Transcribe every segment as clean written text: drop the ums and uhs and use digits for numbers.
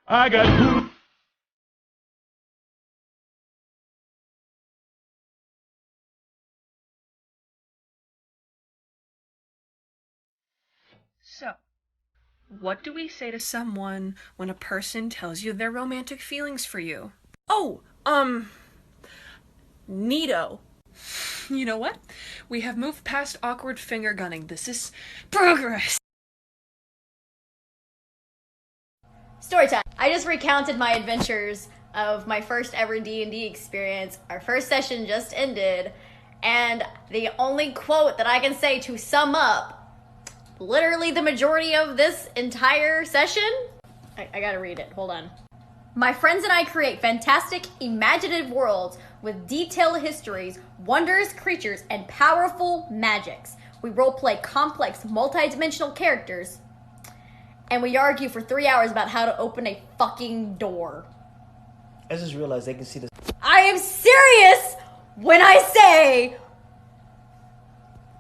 I got poop. So, what do we say to someone when a person tells you their romantic feelings for you? Oh, neato. You know what? We have moved past awkward finger gunning. This is progress. Storytime. I just recounted my adventures of my first ever D&D experience. Our first session just ended, and the only quote that I can say to sum up literally the majority of this entire session, I gotta read it, hold on. My friends and I create fantastic, imaginative worlds with detailed histories, wondrous creatures, and powerful magics. We roleplay complex, multi-dimensional characters, and we argue for 3 hours about how to open a fucking door. I just realized they can see this. I am serious when I say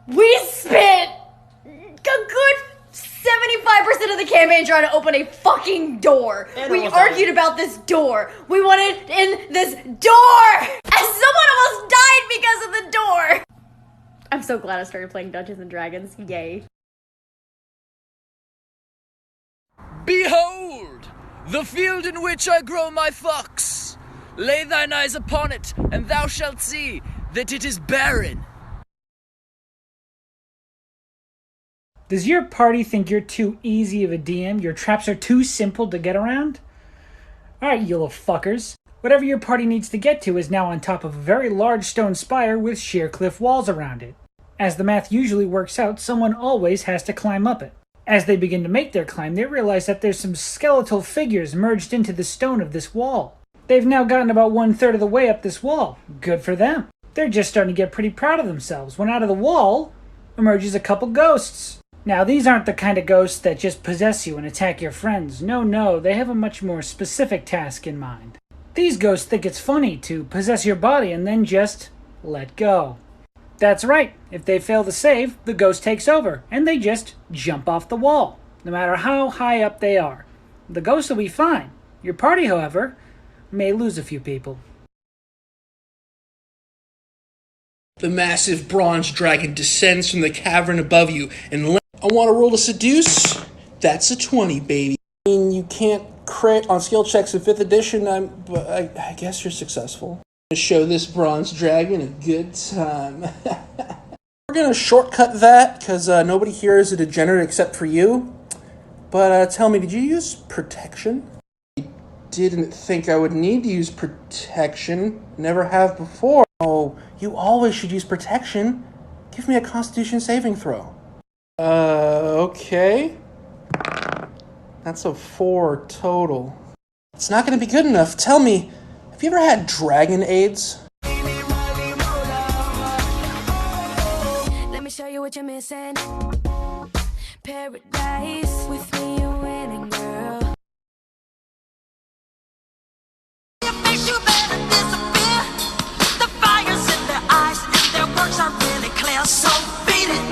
we spent a good 75% of the campaign trying to open a fucking door. And we argued about this door. We wanted in this door! And someone almost died because of the door! I'm so glad I started playing Dungeons and Dragons. Yay. Behold, the field in which I grow my fox. Lay thine eyes upon it, and thou shalt see that it is barren. Does your party think you're too easy of a DM? Your traps are too simple to get around? Alright, you little fuckers. Whatever your party needs to get to is now on top of a very large stone spire with sheer cliff walls around it. As the math usually works out, someone always has to climb up it. As they begin to make their climb, they realize that there's some skeletal figures merged into the stone of this wall. They've now gotten about 1/3 of the way up this wall. Good for them. They're just starting to get pretty proud of themselves when out of the wall emerges a couple ghosts. Now, these aren't the kind of ghosts that just possess you and attack your friends. No, they have a much more specific task in mind. These ghosts think it's funny to possess your body and then just let go. That's right, if they fail to save, the ghost takes over, and they just jump off the wall, no matter how high up they are. The ghost will be fine. Your party, however, may lose a few people. The massive bronze dragon descends from the cavern above you and I want to roll to seduce. That's a 20, baby. I mean, you can't crit on skill checks in 5th edition, but I guess you're successful. I'm going to show this bronze dragon a good time. We're going to shortcut that because nobody here is a degenerate except for you. But tell me, did you use protection? I didn't think I would need to use protection. Never have before. Oh, you always should use protection. Give me a Constitution saving throw. Okay. That's a 4 total. It's not going to be good enough. Tell me, have you ever had dragon AIDS? Let me show you what you're missing. Paradise with me, you're winning, girl. It makes you better disappear. The fire's in their eyes and their words are really clear. So beat it.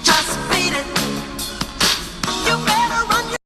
Just beat it. You better run your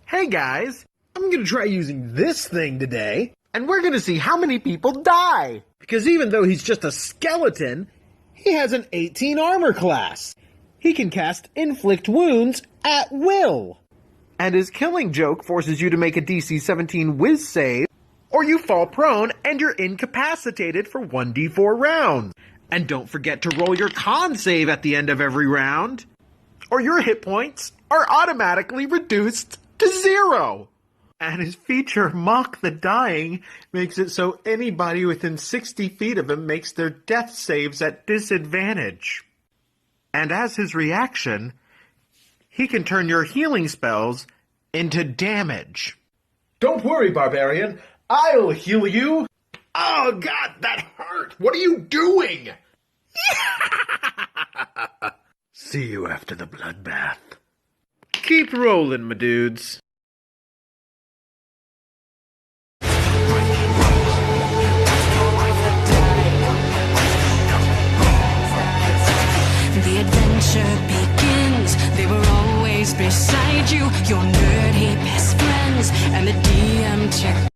Hey guys, I'm gonna try using this thing today, and we're gonna see how many people die. Because even though he's just a skeleton, he has an 18 armor class. He can cast Inflict Wounds at will. And his killing joke forces you to make a DC 17 whiz save, or you fall prone and you're incapacitated for 1d4 rounds. And don't forget to roll your con save at the end of every round. or your hit points are automatically reduced to 0. And his feature, Mock the Dying, makes it so anybody within 60 feet of him makes their death saves at disadvantage. And as his reaction, he can turn your healing spells into damage. Don't worry, Barbarian. I'll heal you. Oh, God, that hurt. What are you doing? See you after the bloodbath. Keep rolling, my dudes. The adventure begins. They were always beside you, your nerdy best friends, and the DM Tik.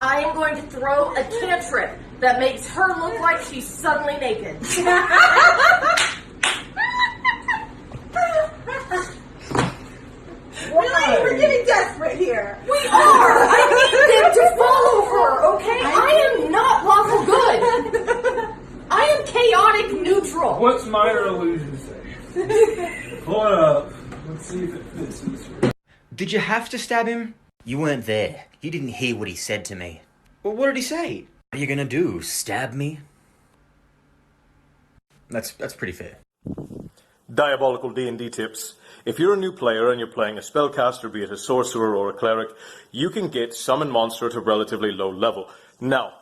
I am going to throw a cantrip that makes her look like she's suddenly naked. Really? We're getting desperate here. We are! I need them to follow her, okay? I am not lawful good. I am chaotic neutral. What's minor illusion say? Pull it up. Let's see if it fits this way. Did you have to stab him? You weren't there. You didn't hear what he said to me. Well, what did he say? What are you gonna do? Stab me? That's pretty fair. Diabolical D&D tips. If you're a new player and you're playing a spellcaster, be it a sorcerer or a cleric, you can get summon monster at a relatively low level. Now,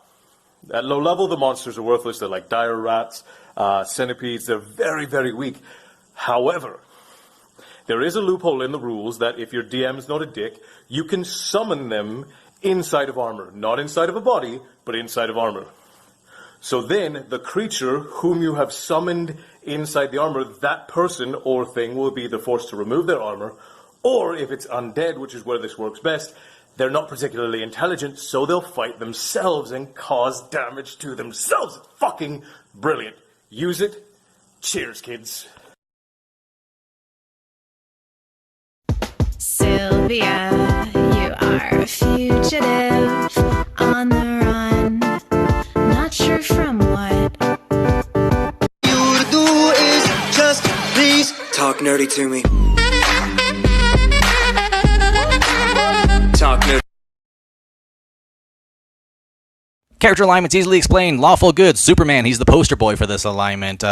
at low level, the monsters are worthless. They're like dire rats, centipedes. They're very, very weak. However, there is a loophole in the rules that if your DM's not a dick, you can summon them inside of armor. Not inside of a body, but inside of armor. So then, the creature whom you have summoned inside the armor, that person or thing will be either forced to remove their armor, or if it's undead, which is where this works best, they're not particularly intelligent, so they'll fight themselves and cause damage to themselves. Fucking brilliant. Use it. Cheers, kids. Sylvia, you are a fugitive on the run, not sure from what. You do is just please talk nerdy to me. Talk nerdy. Character alignment's easily explained. Lawful good. Superman, he's the poster boy for this alignment.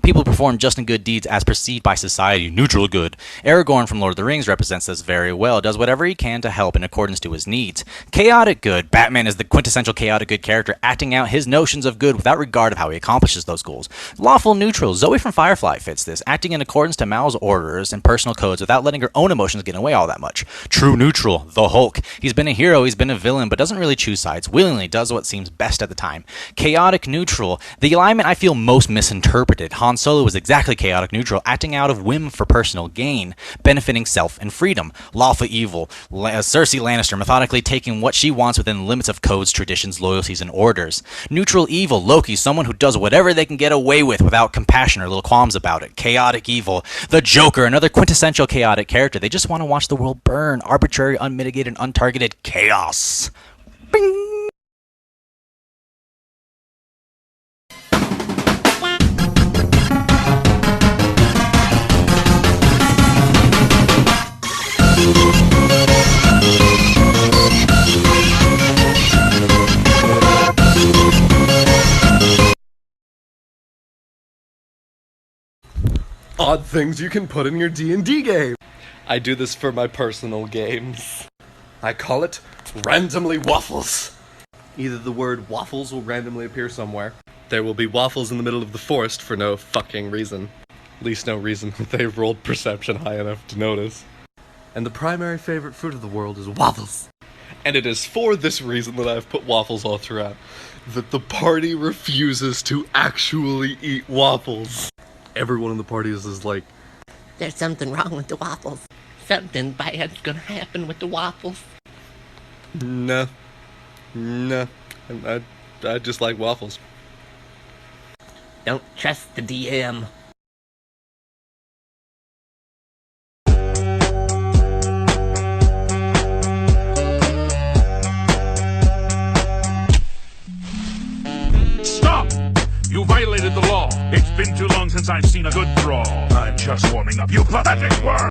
People perform just and good deeds as perceived by society. Neutral good. Aragorn from Lord of the Rings represents this very well. Does whatever he can to help in accordance to his needs. Chaotic good. Batman is the quintessential chaotic good character, acting out his notions of good without regard of how he accomplishes those goals. Lawful neutral. Zoe from Firefly fits this, acting in accordance to Mal's orders and personal codes without letting her own emotions get in the way all that much. True neutral. The Hulk. He's been a hero, he's been a villain, but doesn't really choose sides. Willingly does what seems best at the time. Chaotic neutral. The alignment I feel most misinterpreted. Han Solo was exactly chaotic neutral, acting out of whim for personal gain, benefiting self and freedom. Lawful evil. Cersei Lannister, methodically taking what she wants within the limits of codes, traditions, loyalties, and orders. Neutral evil. Loki, someone who does whatever they can get away with without compassion or little qualms about it. Chaotic evil. The Joker, another quintessential chaotic character. They just want to watch the world burn. Arbitrary, unmitigated, untargeted chaos. Bing! Odd things you can put in your D&D game. I do this for my personal games. I call it randomly waffles. Either the word waffles will randomly appear somewhere. There will be waffles in the middle of the forest for no fucking reason. At least no reason that they've rolled perception high enough to notice. And the primary favorite fruit of the world is waffles. And it is for this reason that I've put waffles all throughout. That the party refuses to actually eat waffles. Everyone in the party is like, there's something wrong with the waffles. Something bad's gonna happen with the waffles. No. I just like waffles. Don't trust the DM. Stop! You violated the law. It's been too long since I've seen a good brawl. I'm just warming up, you pathetic worm!